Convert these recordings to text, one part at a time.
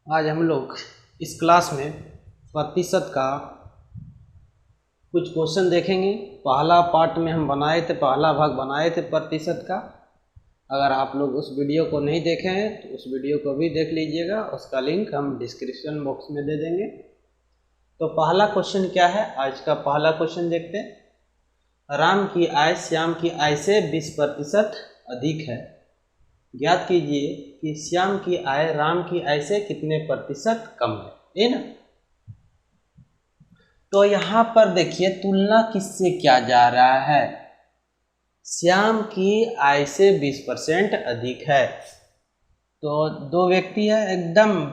आज हम लोग इस क्लास में प्रतिशत का कुछ क्वेश्चन देखेंगे। पहला पार्ट में हम पहला भाग बनाए थे प्रतिशत का। अगर आप लोग उस वीडियो को नहीं देखे हैं तो उस वीडियो को भी देख लीजिएगा, उसका लिंक हम डिस्क्रिप्शन बॉक्स में दे देंगे। तो पहला क्वेश्चन क्या है, आज का पहला क्वेश्चन देखते हैं। राम की आय श्याम की आय से 20% अधिक है। ज्ञात कीजिए कि श्याम की आय राम की आय से कितने प्रतिशत कम है ना। तो यहाँ पर देखिए तुलना किससे किया जा रहा है। श्याम की आय से 20% अधिक है। तो दो व्यक्ति है, एकदम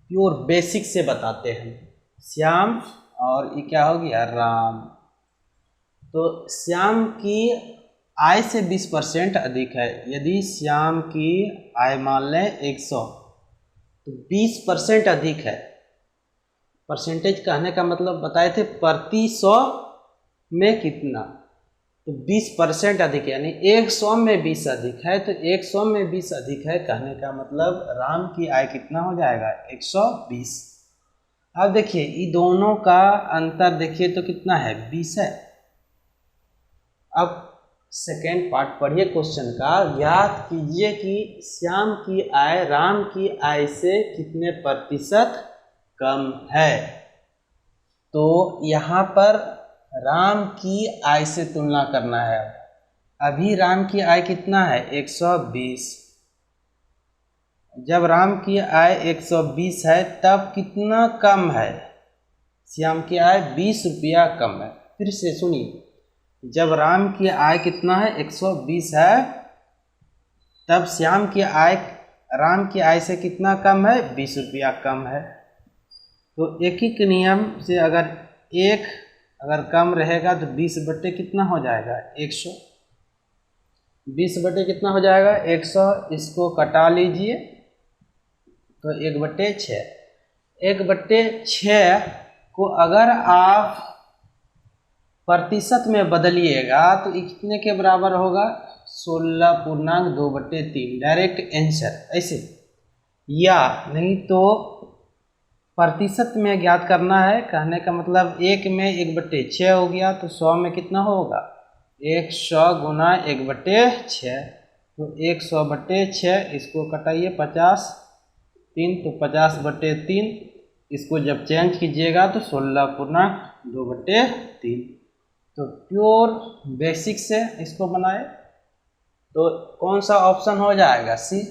प्योर बेसिक से बताते हैं। श्याम और ये क्या हो गया, राम। तो श्याम की आय से 20% अधिक है। यदि श्याम की आय मान लें 100 तो 20% अधिक है। परसेंटेज कहने का मतलब बताए थे प्रति 100 में कितना, तो 20% अधिक यानी 100 में 20 अधिक है। तो 100 में 20 अधिक है कहने का मतलब राम की आय कितना हो जाएगा, 120। अब देखिए ये दोनों का अंतर देखिए तो कितना है, 20 है। अब सेकेंड पार्ट पढ़िए क्वेश्चन का। ज्ञात कीजिए कि श्याम की आय राम की आय से कितने प्रतिशत कम है। तो यहाँ पर राम की आय से तुलना करना है। अभी राम की आय कितना है, 120। जब राम की आय 120 है तब कितना कम है, श्याम की आय 20 रुपया कम है। फिर से सुनिए, जब राम की आय कितना है, 120 है, तब श्याम की आय राम की आय से कितना कम है, 20 रुपया कम है। तो एक ही के नियम से अगर एक कम रहेगा तो 20 बटे कितना हो जाएगा, 100। 20 बटे कितना हो जाएगा, 100। इसको कटा लीजिए तो 1/6। 1/6 को अगर आप प्रतिशत में बदलिएगा तो ये कितने के बराबर होगा, 16.2/3। डायरेक्ट आंसर ऐसे, या नहीं तो प्रतिशत में ज्ञात करना है। कहने का मतलब 1 में 1/6 हो गया तो 100 में कितना होगा, 100 गुना 1/6। तो 100/6, इसको कटाइए 50, 3 तो 50/3। इसको जब चेंज कीजिएगा तो 16.2/3। तो प्योर बेसिक से इसको बनाए तो कौन सा ऑप्शन हो जाएगा, सी।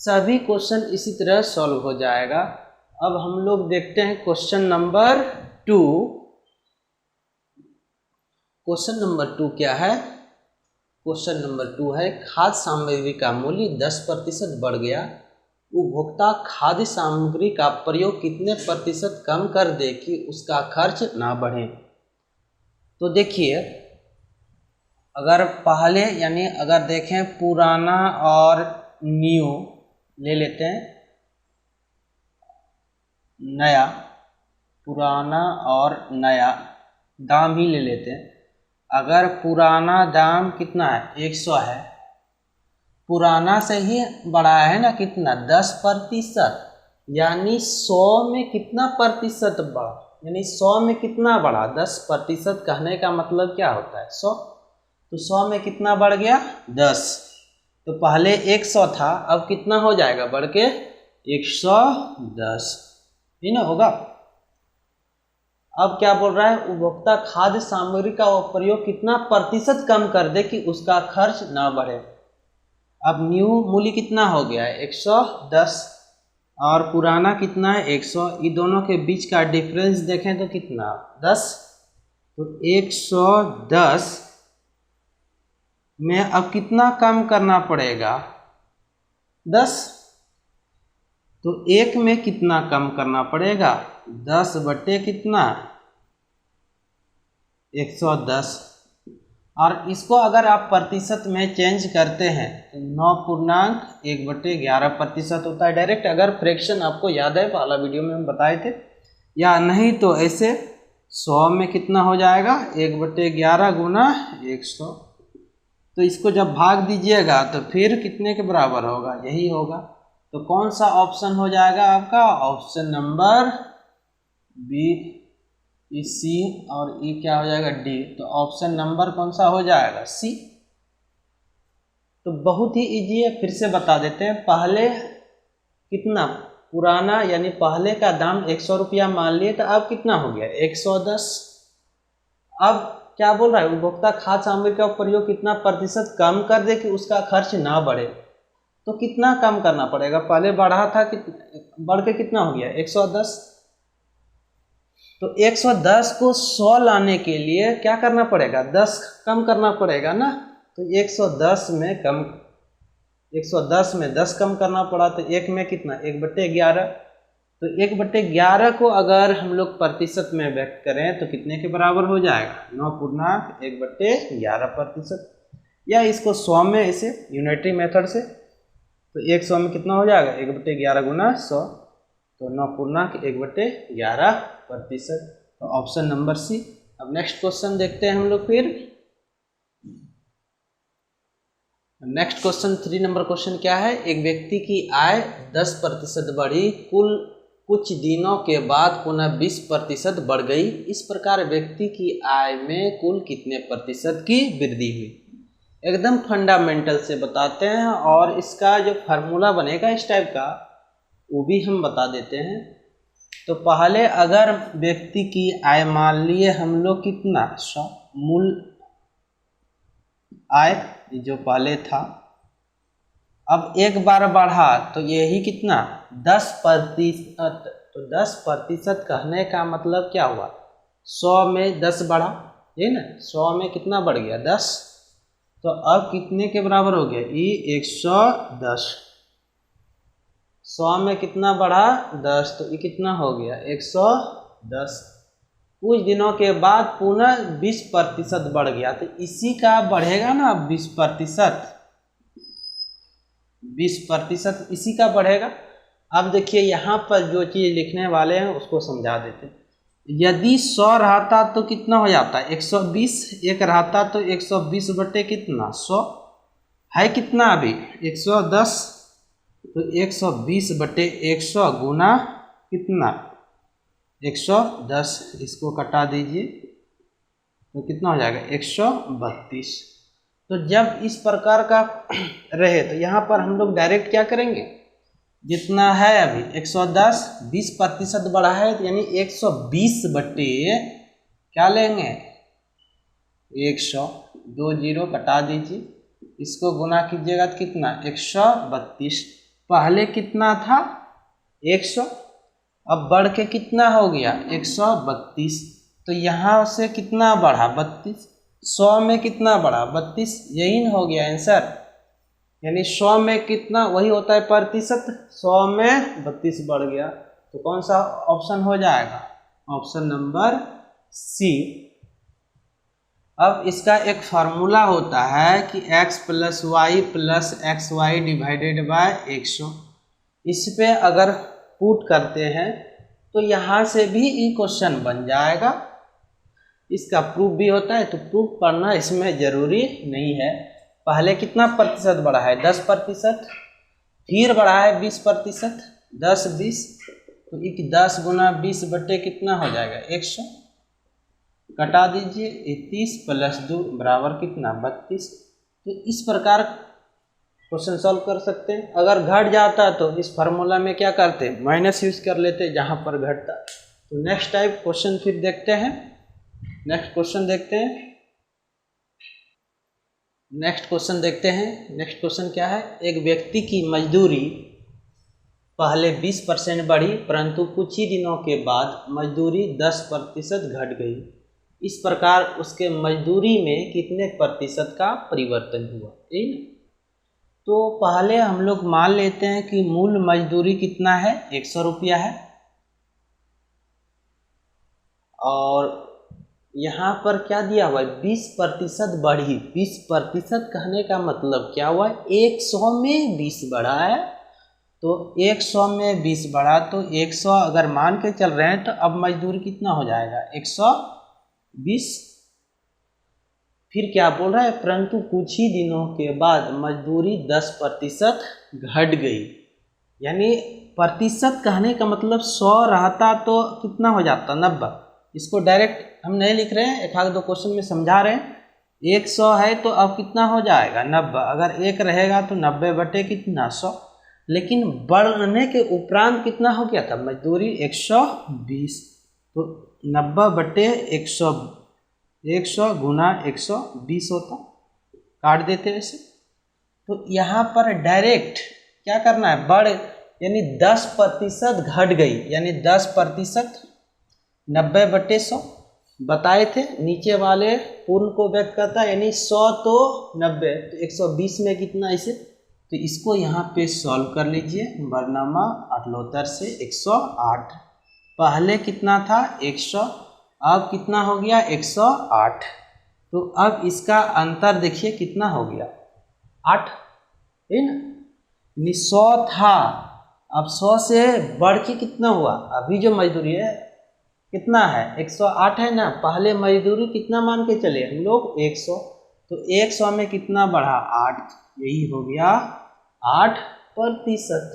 सभी क्वेश्चन इसी तरह सॉल्व हो जाएगा। अब हम लोग देखते हैं क्वेश्चन नंबर 2। क्वेश्चन नंबर 2 क्या है, क्वेश्चन नंबर 2 है खाद्य सामग्री का मूल्य 10% बढ़ गया। उपभोक्ता खाद्य सामग्री का प्रयोग कितने प्रतिशत कम कर दे कि उसका खर्च ना बढ़े। तो देखिए अगर पहले यानी अगर देखें पुराना और न्यू ले लेते हैं, नया, पुराना और नया दाम ही ले लेते हैं। अगर पुराना दाम कितना है, 100 है, पुराना से ही बढ़ा है ना कितना, 10%। यानी 100 में कितना प्रतिशत बढ़ा, यानी 100 में कितना बढ़ा, 10%। कहने का मतलब क्या होता है, 100। तो 100 में कितना बढ़ गया, 10। तो पहले 100 था, अब कितना हो जाएगा बढ़ के 110, ही ना होगा। अब क्या बोल रहा है, उपभोक्ता खाद्य सामग्री का प्रयोग कितना प्रतिशत कम कर दे कि उसका खर्च ना बढ़े। अब न्यू मूल्य कितना हो गया है, 110, और पुराना कितना है, 100। ये दोनों के बीच का डिफरेंस देखें तो कितना, 10। तो 110 में अब कितना कम करना पड़ेगा, 10। तो 1 में कितना कम करना पड़ेगा, 10 बटे कितना, 110। और इसको अगर आप प्रतिशत में चेंज करते हैं तो 9.1/11% होता है। डायरेक्ट अगर फ्रैक्शन आपको याद है पहला वीडियो में हम बताए थे, या नहीं तो ऐसे 100 में कितना हो जाएगा, 1/11 गुना 100। तो इसको जब भाग दीजिएगा तो फिर कितने के बराबर होगा, यही होगा। तो कौन सा ऑप्शन हो जाएगा आपका? ऑप्शन नंबर बी, ई, सी और ई क्या हो जाएगा? डी। तो ऑप्शन नंबर कौन सा हो जाएगा? सी। तो बहुत ही इजी है, फिर से बता देते हैं। पहले कितना पुराना यानी पहले का दाम 100 रुपया मान लिए, तो अब कितना हो गया? 110। अब क्या बोल रहा है? उपभोक्ता खाद्य सामग्री का प्रयोग कितना प्रतिशत कम कर दे कि उसका खर्च ना बढ़े। तो कितना कम करना पड़ेगा? पहले बढ़ा था कि बढ़ के कितना हो गया? 110। तो 110 को 100 लाने के लिए क्या करना पड़ेगा? 10 कम करना पड़ेगा ना। तो 110 में 10 कम करना पड़ा, तो एक में कितना? 1/11। तो 1/11 को अगर हम लोग प्रतिशत में व्यक्त करें तो कितने के बराबर हो जाएगा? 9.1/11%। या इसको 100 में, इसे यूनिटरी मेथड से, तो 100 में कितना हो जाएगा? 1/11 गुना 100, तो 9.1/11%। तो ऑप्शन नंबर सी। अब नेक्स्ट क्वेश्चन देखते हैं हम लोग फिर। नेक्स्ट क्वेश्चन 3 नंबर क्वेश्चन क्या है? एक व्यक्ति की आय 10% बढ़ी, कुल कुछ दिनों के बाद पुनः 20% बढ़ गई। इस प्रकार व्यक्ति की आय में कुल कितने प्रतिशत की वृद्धि हुई? एकदम फंडामेंटल से बताते हैं, और इसका जो फार्मूला बनेगा इस टाइप का वो भी हम बता देते हैं। तो पहले अगर व्यक्ति की आय मान लिए हम लोग कितना? 100 मूल आय जो पहले था, अब एक बार बढ़ा तो यही कितना? 10%। तो 10% कहने का मतलब क्या हुआ? 100 में 10 बढ़ा, ये ना, 100 में कितना बढ़ गया? 10। तो अब कितने के बराबर हो गया? ये 110। 100 में कितना बढ़ा? 10। तो ये कितना हो गया? 110। कुछ दिनों के बाद पुनः 20% बढ़ गया, तो इसी का बढ़ेगा ना 20%। 20% इसी का बढ़ेगा। अब देखिए यहाँ पर जो चीज़ लिखने वाले हैं उसको समझा देते हैं। यदि 100 रहता तो कितना हो जाता? 120। एक रहता तो 120 बटे कितना? 100 है कितना अभी? 110। तो 120 बटे 100 गुना कितना? 110। इसको कटा दीजिए तो कितना हो जाएगा? 132। तो जब इस प्रकार का रहे तो यहाँ पर हम लोग डायरेक्ट क्या करेंगे? जितना है अभी 110, 20% बढ़ा है, तो यानी 120 बटे क्या लेंगे? 100। 2 जीरो कटा दीजिए, इसको गुना कीजिएगा तो कितना? 132। पहले कितना था? 100, अब बढ़ के कितना हो गया? 132। तो यहाँ से कितना बढ़ा? 32। 100 में कितना बढ़ा? 32। यही हो गया आंसर। यानी 100 में कितना वही होता है प्रतिशत, 100 में 32 बढ़ गया। तो कौन सा ऑप्शन हो जाएगा? Option number C. अब इसका एक फार्मूला होता है कि x + y + xy divided by 100। इस पे अगर पुट करते हैं तो यहाँ से भी ये क्वेश्चन बन जाएगा। इसका प्रूफ भी होता है, तो प्रूफ पढ़ना इसमें जरूरी नहीं है। पहले कितना प्रतिशत बढ़ा है? 10%। फिर बढ़ा है 20%। 10 20, तो 10 गुना 20 बटे कितना हो जाएगा? 100। कटा दीजिए, 30 + 2 बराबर कितना? 32। तो इस प्रकार क्वेश्चन सॉल्व कर सकते हैं। अगर घट जाता तो इस फार्मूला में क्या करते? माइनस यूज कर लेते जहाँ पर घटता। तो नेक्स्ट टाइप क्वेश्चन फिर देखते हैं। नेक्स्ट क्वेश्चन देखते हैं। नेक्स्ट क्वेश्चन क्या है? एक व्यक्ति की मजदूरी पहले 20% बढ़ी, परंतु कुछ ही दिनों के बाद मजदूरी 10% घट गई। इस प्रकार उसके मजदूरी में कितने प्रतिशत का परिवर्तन हुआ? ठीक है। तो पहले हम लोग मान लेते हैं कि मूल मजदूरी कितना है? 100 रुपया है, और यहाँ पर क्या दिया हुआ है? 20% बढ़ी। 20% कहने का मतलब क्या हुआ? 100 में 20 बढ़ा है, तो 100 में 20 बढ़ा, तो 100 अगर मान के चल रहे हैं तो अब मजदूरी कितना हो जाएगा? 120। फिर क्या बोल रहा है? परंतु कुछ ही दिनों के बाद मजदूरी 10% घट गई। यानी प्रतिशत कहने का मतलब 100 रहता तो कितना हो जाता 90। इसको डायरेक्ट हम नहीं लिख रहे हैं, एक आध दो क्वेश्चन में समझा रहे हैं। 100 है तो अब कितना हो जाएगा 90। अगर 1 रहेगा तो 90 बटे कितना 100। लेकिन बढ़ने के उपरांत कितना हो गया था मजदूरी 120, तो 90 बटे 100 गुना 120 होता, काट देते वैसे। तो यहाँ पर डायरेक्ट क्या करना है, बढ़ यानी 10% घट गई, यानी 10% 90 बटे 100 बताए थे, नीचे वाले पूर्ण को व्यक्त करता है, यानी 100 तो 90 तो 120 में कितना इसे, तो इसको यहाँ पे सॉल्व कर लीजिए। बरनामा 78 से 108, पहले कितना था 100, अब कितना हो गया 108। तो अब इसका अंतर देखिए कितना हो गया 8, है ना। 100 था, अब 100 से बढ़ के कितना हुआ, अभी जो मजदूरी है कितना है 108 है ना। पहले मजदूरी कितना मान के चले हम लोग 100, तो 100 में कितना बढ़ा 8, यही हो गया 8%,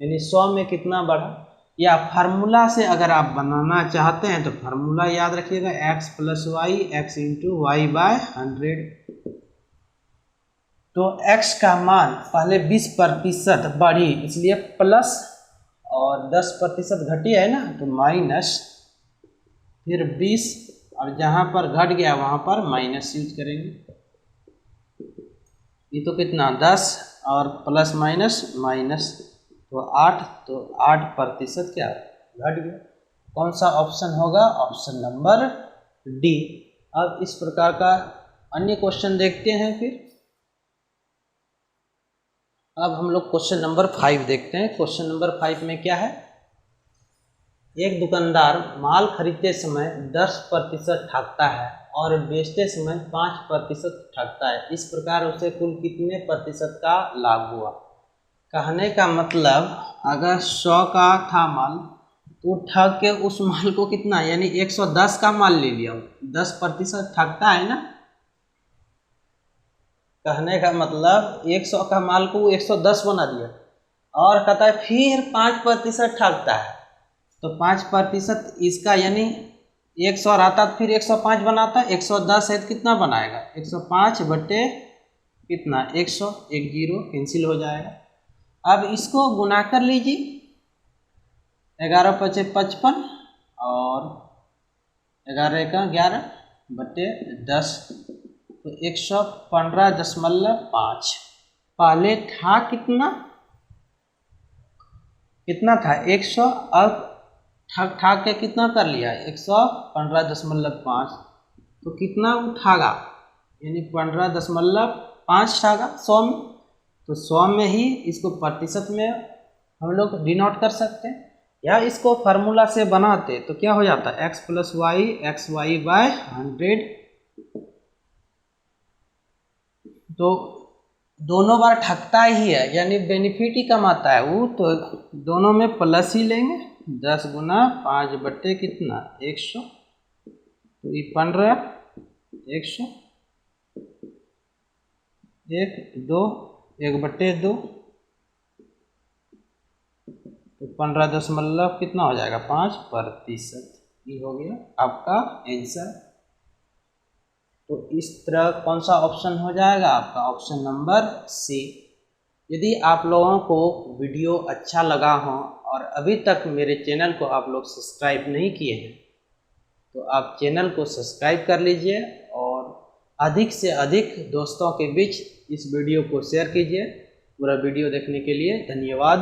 यानी 100 में कितना बढ़ा। या फार्मूला से अगर आप बनाना चाहते हैं तो फार्मूला याद रखिएगा, x + y x × y/100। तो x का मान पहले 20% बढ़ी इसलिए प्लस, और 10% घटी है ना तो माइनस, फिर 20, और जहाँ पर घट गया वहाँ पर माइनस यूज करेंगे। ये तो कितना 10 और प्लस माइनस माइनस, तो 8, तो 8% क्या घट गया। कौन सा ऑप्शन होगा, ऑप्शन नंबर डी। अब इस प्रकार का अन्य क्वेश्चन देखते हैं। फिर अब हम लोग क्वेश्चन नंबर 5 देखते हैं। क्वेश्चन नंबर 5 में क्या है, एक दुकानदार माल खरीदते समय 10% ठगता है और बेचते समय 5% ठगता है। इस प्रकार उसे कुल कितने प्रतिशत का लाभ हुआ। कहने का मतलब अगर 100 का था माल तो ठग के उस माल को कितना, यानी 110 का माल ले लिया, 10% ठगता है ना। कहने का मतलब 100 का माल को 110 बना दिया, और कहता है फिर 5% ठगता है, तो 5% इसका यानी 100 रहता तो फिर 105 बनाता, 110 है तो कितना बनाएगा 105 बटे कितना 100, 1 0 कैंसिल हो जाएगा। अब इसको गुना कर लीजिए, 11 × 5 = 55 और 11 × 11 बटे 10, तो 115.5। पहले था कितना था 100, अब ठग के कितना कर लिया 115.5, तो कितना उठागा यानी 15.5 ठगा 100 में, तो 100 में ही इसको प्रतिशत में हम लोग डिनोट कर सकते हैं। या इसको फार्मूला से बनाते तो क्या हो जाता x + y xy/100। तो दोनों बार ठगता ही है, यानी बेनिफिट ही कमाता है वो, तो दोनों में प्लस ही लेंगे। 10 गुना 5 बटे कितना 100, तो ये 15, 100, 1 2 1 बटे 2, तो 15 कितना हो जाएगा 5%। ये हो गया आपका आंसर। तो इस तरह कौन सा ऑप्शन हो जाएगा आपका, ऑप्शन नंबर सी। यदि आप लोगों को वीडियो अच्छा लगा हो और अभी तक मेरे चैनल को आप लोग सब्सक्राइब नहीं किए हैं तो आप चैनल को सब्सक्राइब कर लीजिए, और अधिक से अधिक दोस्तों के बीच इस वीडियो को शेयर कीजिए। पूरा वीडियो देखने के लिए धन्यवाद।